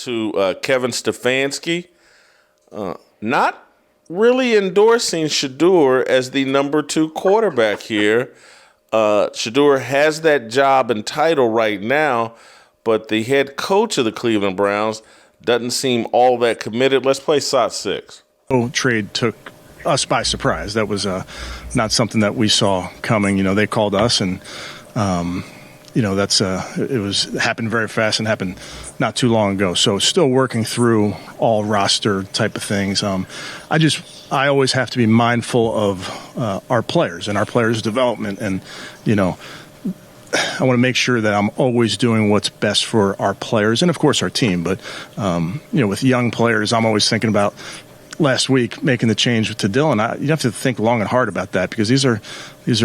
to Kevin Stefanski, not really endorsing Shedeur as the number 2 quarterback here. Shedeur has that job and title right now, but the head coach of the Cleveland Browns doesn't seem all that committed. Let's play SOT 6. Trade took us by surprise. That was not something that we saw coming. They called us, and it happened very fast and happened not too long ago. So still working through all roster type of things. I always have to be mindful of our players and our players' development, and I want to make sure that I'm always doing what's best for our players and, of course, our team. But, with young players, I'm always thinking about last week making the change to Dylan. You have to think long and hard about that, because these are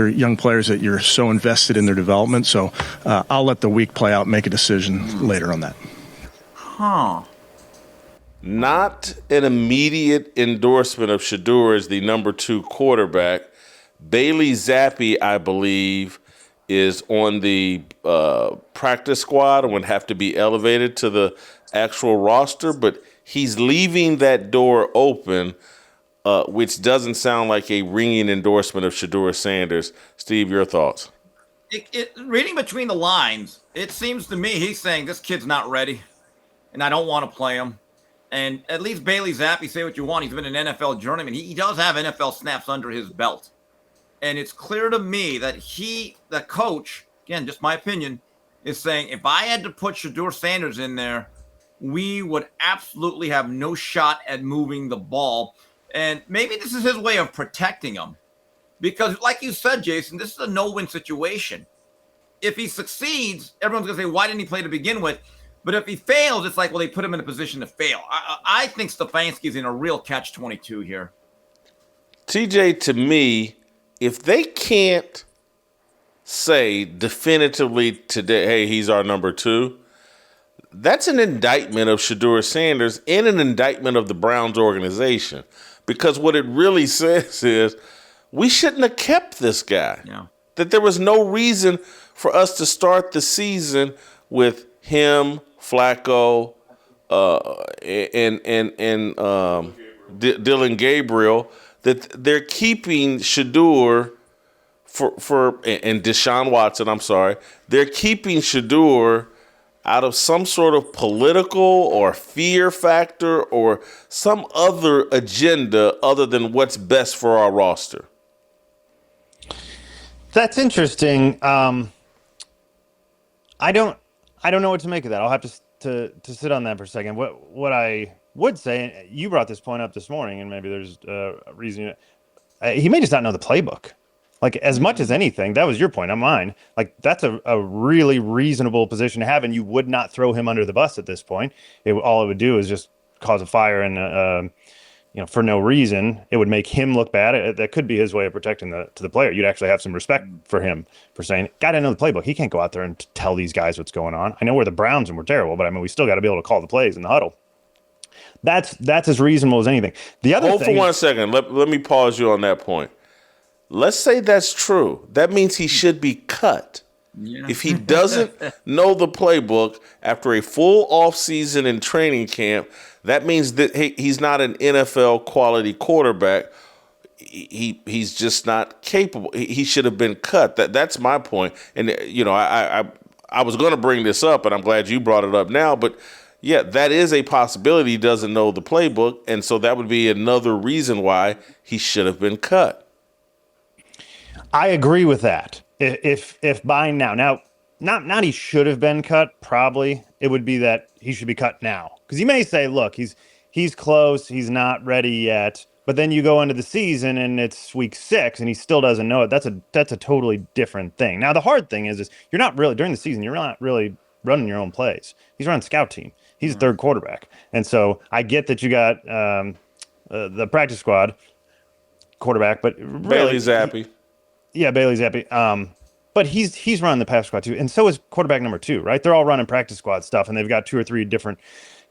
young players that you're so invested in their development. So I'll let the week play out and make a decision later on that. Not an immediate endorsement of Shedeur as the number 2 quarterback. Bailey Zappi, I believe, is on the practice squad and would have to be elevated to the actual roster, but he's leaving that door open, which doesn't sound like a ringing endorsement of Shedeur Sanders. Steve, your thoughts? Reading between the lines, it seems to me he's saying this kid's not ready, and I don't want to play him. And at least Bailey Zappi, say what you want, he's been an NFL journeyman. He does have NFL snaps under his belt. And it's clear to me that the coach, again, just my opinion, is saying if I had to put Shedeur Sanders in there, we would absolutely have no shot at moving the ball. And maybe this is his way of protecting him. Because like you said, Jason, this is a no-win situation. If he succeeds, everyone's going to say, why didn't he play to begin with? But if he fails, it's like, well, they put him in a position to fail. I think Stefanski's in a real catch-22 here. TJ, to me, if they can't say definitively today, hey, he's our number 2, that's an indictment of Shedeur Sanders and an indictment of the Browns organization. Because what it really says is we shouldn't have kept this guy. Yeah. That there was no reason for us to start the season with him, Flacco, and Dylan Gabriel, that they're keeping Shedeur and Deshaun Watson, they're keeping Shedeur out of some sort of political or fear factor or some other agenda other than what's best for our roster. That's interesting. I don't know what to make of that. I'll have to sit on that for a second. What I would say, you brought this point up this morning, and maybe there's a reason. He may just not know the playbook. Like, as much as anything, that was your point, not mine. Like, that's a really reasonable position to have, and you would not throw him under the bus at this point. All it would do is just cause a fire, and for no reason. It would make him look bad. That could be his way of protecting the player. You'd actually have some respect for him for saying, "Got to know the playbook. He can't go out there and tell these guys what's going on. I know we're the Browns and we're terrible, but we still got to be able to call the plays in the huddle." That's as reasonable as anything. The other Hold thing. For 1 second. Let me pause you on that point. Let's say that's true. That means he should be cut. Yeah. If he doesn't know the playbook after a full offseason in training camp, that means that he's not an NFL quality quarterback. He's just not capable. He should have been cut. That's my point. And I was going to bring this up, and I'm glad you brought it up now. But yeah, that is a possibility. He doesn't know the playbook, and so that would be another reason why he should have been cut. I agree with that. If by now, not he should have been cut. Probably it would be that he should be cut now, because you may say, look, he's close, he's not ready yet. But then you go into the season and it's week 6 and he still doesn't know it. That's a totally different thing. Now the hard thing is you're not really during the season. You're not really running your own plays. He's running scout team. He's a third quarterback, and so I get that you got the practice squad quarterback, but really, Bailey Zappi. Bailey Zappi. But he's running the pass squad too, and so is quarterback number 2, right? They're all running practice squad stuff, and they've got 2 or 3 different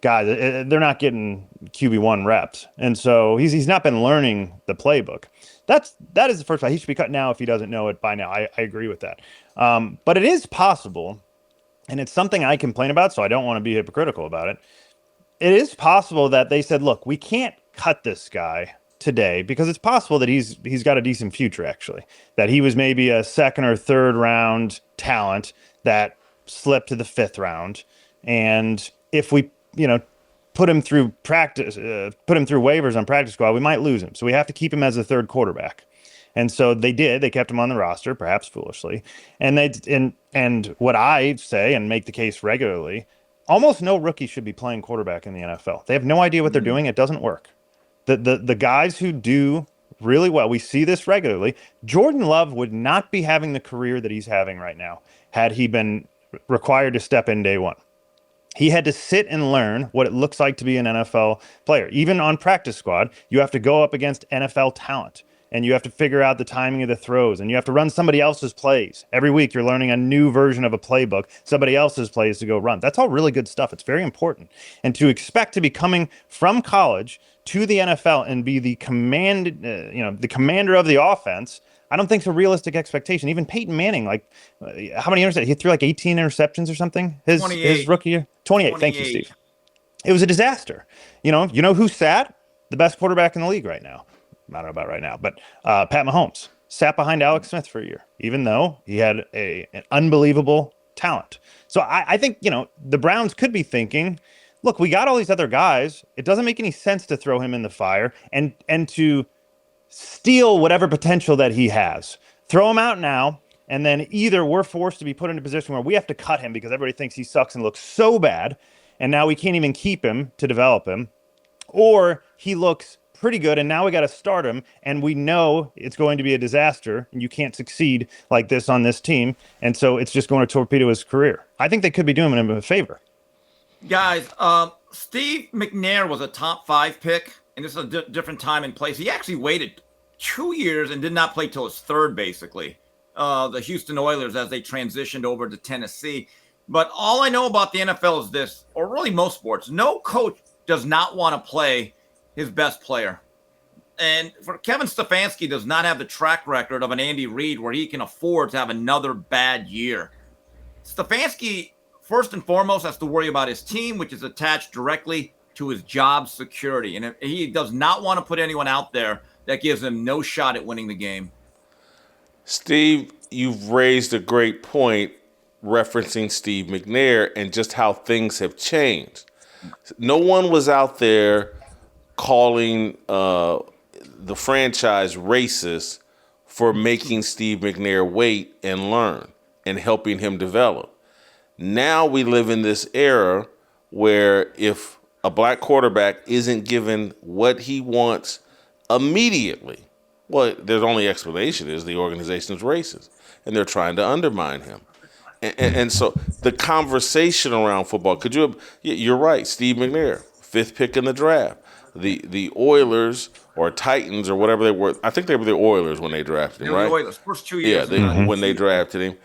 guys. They're not getting QB1 reps, and so he's not been learning the playbook. That is the first part. He should be cut now if he doesn't know it by now. I agree with that. But it is possible, and it's something I complain about, so I don't want to be hypocritical about it. it is possible that they said, look, we can't cut this guy today because it's possible that he's got a decent future, actually, that he was maybe a second or third round talent that slipped to the fifth round. And if we, put him through practice, put him through waivers on practice squad, we might lose him. So we have to keep him as a third quarterback. And so they did. They kept him on the roster, perhaps foolishly. And and what I say and make the case regularly, almost no rookie should be playing quarterback in the NFL. They have no idea what they're doing. It doesn't work. The guys who do really well, we see this regularly. Jordan Love would not be having the career that he's having right now had he been required to step in day one. He had to sit and learn what it looks like to be an NFL player. Even on practice squad, you have to go up against NFL talent. And you have to figure out the timing of the throws, and you have to run somebody else's plays. Every week, you're learning a new version of a playbook, somebody else's plays to go run. That's all really good stuff. It's very important. And to expect to be coming from college to the NFL and be the the commander of the offense, I don't think it's a realistic expectation. Even Peyton Manning, how many interceptions? He threw 18 interceptions or something his rookie year. 28. Thank you, Steve. It was a disaster. You know who's sad? The best quarterback in the league right now. I don't know about right now, but Pat Mahomes sat behind Alex Smith for a year, even though he had an unbelievable talent. So I think, the Browns could be thinking, look, we got all these other guys. It doesn't make any sense to throw him in the fire and to steal whatever potential that he has. Throw him out now, and then either we're forced to be put in a position where we have to cut him because everybody thinks he sucks and looks so bad, and now we can't even keep him to develop him, or he looks pretty good, and now we got to start him, and we know it's going to be a disaster, and you can't succeed like this on this team, and so it's just going to torpedo his career. I think they could be doing him a favor. Guys, Steve McNair was a top 5 pick, and this is a different time and place. He actually waited 2 years and did not play till his third, basically. The Houston Oilers as they transitioned over to Tennessee. But all I know about the NFL is this, or really most sports, no coach does not want to play his best player. And for Kevin Stefanski does not have the track record of an Andy Reid where he can afford to have another bad year. Stefanski, first and foremost, has to worry about his team, which is attached directly to his job security. And he does not want to put anyone out there that gives him no shot at winning the game. Steve, you've raised a great point referencing Steve McNair and just how things have changed. No one was out there calling the franchise racist for making Steve McNair wait and learn and helping him develop. Now we live in this era where if a black quarterback isn't given what he wants immediately, well, their only explanation is the organization is racist and they're trying to undermine him. And so the conversation around football, you're right, Steve McNair, 5th pick in the draft. The Oilers or Titans or whatever they were, I think they were the Oilers when they drafted him, right? The Oilers, first 2 years. Yeah, when they drafted him,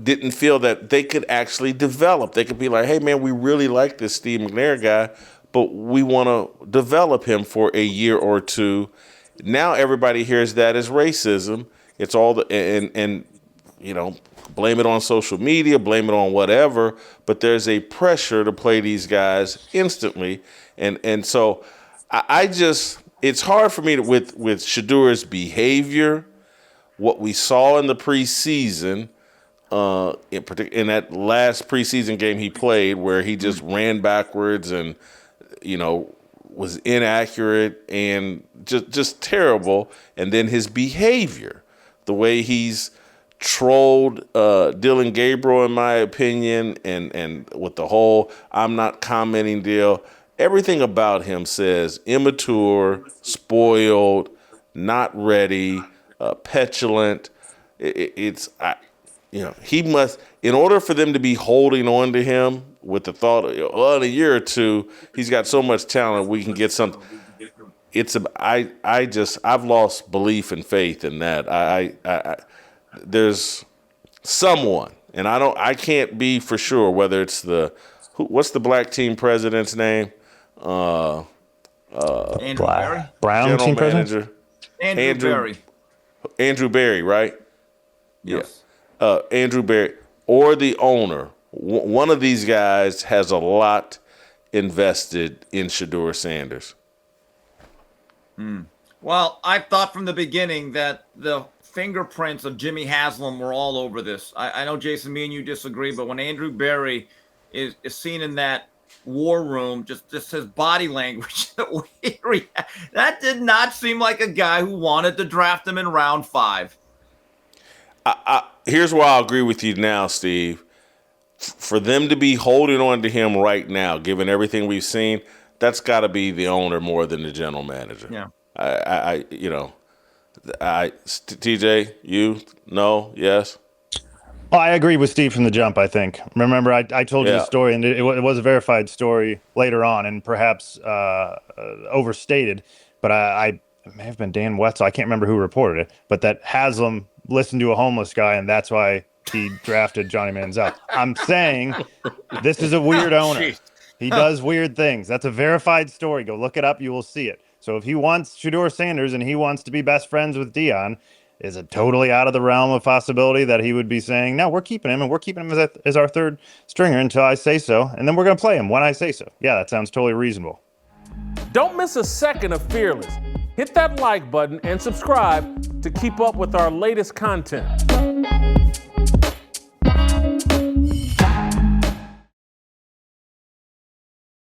didn't feel that they could actually develop. They could be like, hey, man, we really like this Steve McNair guy, but we want to develop him for a year or two. Now everybody hears that as racism. It's all blame it on social media, blame it on whatever, but there's a pressure to play these guys instantly. And so it's hard for me with Shedeur's behavior, what we saw in the preseason, in that last preseason game he played where he just ran backwards and, was inaccurate and just terrible. And then his behavior, the way he's trolled Dylan Gabriel, in my opinion, and with the whole I'm not commenting deal. Everything about him says immature, spoiled, not ready, petulant. He must, in order for them to be holding on to him with the thought of, in a year or two, he's got so much talent, we can get something. I've lost belief and faith in that. There's someone, and I can't be for sure whether it's what's the black team president's name? Andrew Berry? Brown team president? Andrew Berry. Andrew Berry, right? Yes. Yeah. Andrew Berry or the owner. One of these guys has a lot invested in Shedeur Sanders. Well, I thought from the beginning that the fingerprints of Jimmy Haslam were all over this. I know, Jason, me and you disagree, but when Andrew Berry is seen in that war room, just his body language, that did not seem like a guy who wanted to draft him in round 5. Here's where I'll agree with you now, Steve. For them to be holding on to him right now, given everything we've seen, that's got to be the owner more than the general manager. Yeah. TJ, you, no, yes? Oh, I agree with Steve from the jump, I think. Remember, I told you the story, and it was a verified story later on, and perhaps overstated, but it may have been Dan Wetzel. I can't remember who reported it, but that Haslam listened to a homeless guy, and that's why he drafted Johnny Manziel. I'm saying this is a weird owner. He does weird things. That's a verified story. Go look it up. You will see it. So if he wants Shedeur Sanders and he wants to be best friends with Dion, is it totally out of the realm of possibility that he would be saying, no, we're keeping him, and we're keeping him as our third stringer until I say so, and then we're going to play him when I say so? Yeah, that sounds totally reasonable. Don't miss a second of Fearless. Hit that like button and subscribe to keep up with our latest content.